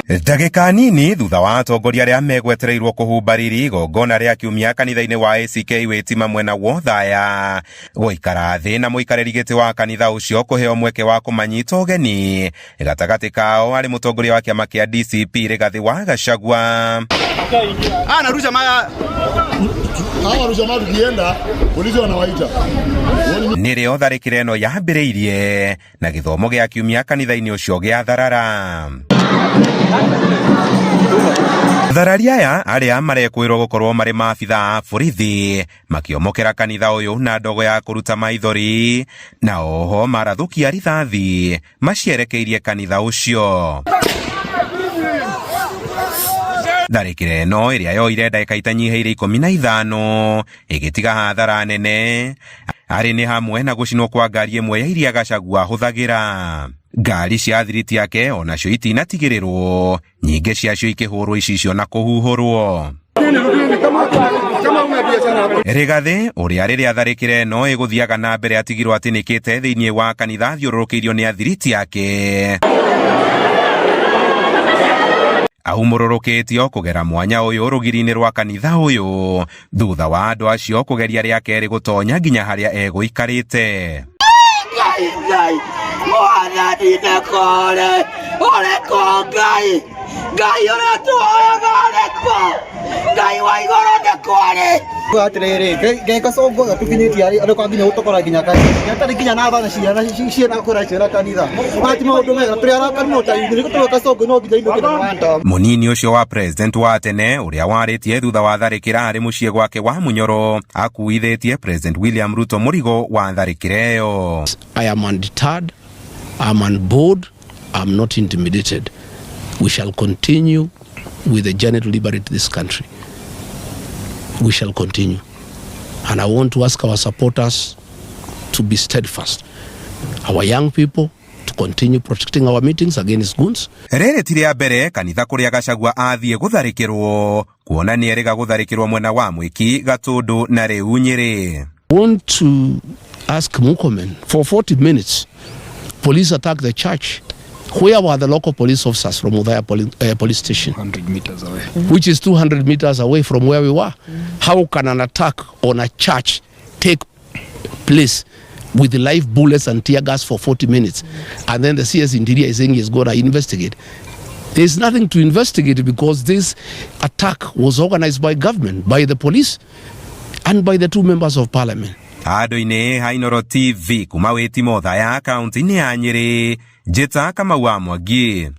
Ndagĩka nini thutha wa atongoria arĩa megwetereirwo kũhumba riri igongona rĩa kiumia kanitha-inĩ wa ACK Wĩtima mwena wa Othaya gũikara thĩ na mũikarĩri gĩtĩ wa kanitha ũcio kũheo mweke wa kũmanyita ũgeni, gatagatĩ kao arĩ mũtongoria wa kĩama kĩa DCP Rigathĩ wa Gachagua. Nĩrĩo tharĩkĩro ĩno yambĩrĩirie na gĩthomo gĩa kiumia kanitha-inĩ ũcio gĩatharara. Thararia aya arĩa marekwĩrwo gũkorwo marĩ maabitha a borithi makiomokera kanitha ũyũ na ndogo ya kũruta maithori, na oho marathũkia rithathi macierekeirie kanitha ũcio. Tharĩkĩro ĩno ĩrĩa yoire ndagĩka itanyihĩire 15 ĩgĩtiga hathara nene arĩ nĩ hamwe na gũcinwo kwa ngari ĩmwe ya iria Gachagua ahũthagĩra. Ngari cia thiriti yake onacio itinatigĩrĩrwo, nyingĩ ciacio ikĩhũrwo icicio na kũhuhũrwo. Rigathĩ ũrĩa rĩrĩa tharĩkĩro ĩno ĩgũthiaga na mbere atigirwo atĩnĩkĩte thĩinĩ wa kanitha thiũrũrũkĩirio nĩ athiriti yake, ahumũrũrũkĩtio kũgera mwanya ũyũ rũgiri-inĩ rwa kanitha ũyũ thutha wa andũ acio kũgeria rĩa kerĩ gũtonya nginya harĩa egũikarĩte. Mũnini ũcio wa president wa tene ũrĩa warĩtie thutha wa tharĩkĩra arĩ mũciĩ gwake wa Munyoro akuithĩtie President William Ruto mũrigo wa tharĩkĩro ĩyo. I am undeterred, I'm on board, I'm not intimidated. We shall continue with the journey to liberate this country. We shall continue. And I want to ask our supporters to be steadfast. Our young people to continue protecting our meetings against goons. Rĩrĩ ti rĩa mbere kanitha kũrĩa Gachagua athiĩ gũtharĩkĩrwo, kuona nĩ erĩga gũtharĩkĩrwo mwena wa Mwiki, Gatũndũ na rĩu Nyĩrĩ. I want to ask Murkomen, for 40 minutes, police attacked the church. Where were the local police officers from Othaya police station? 100 meters away. Which is 200 meters away from where we were. How can an attack on a church take place with the live bullets and tear gas for 40 minutes? And then the CS Interior is saying he's going to investigate. There's nothing to investigate because this attack was organized by government, by the police, and by the two members of parliament. Handũ-inĩ ha Inooro TV kuma Wĩtima Othaya kaunti-inĩ ya Nyĩrĩ, njĩta Kamau wa Mwangi.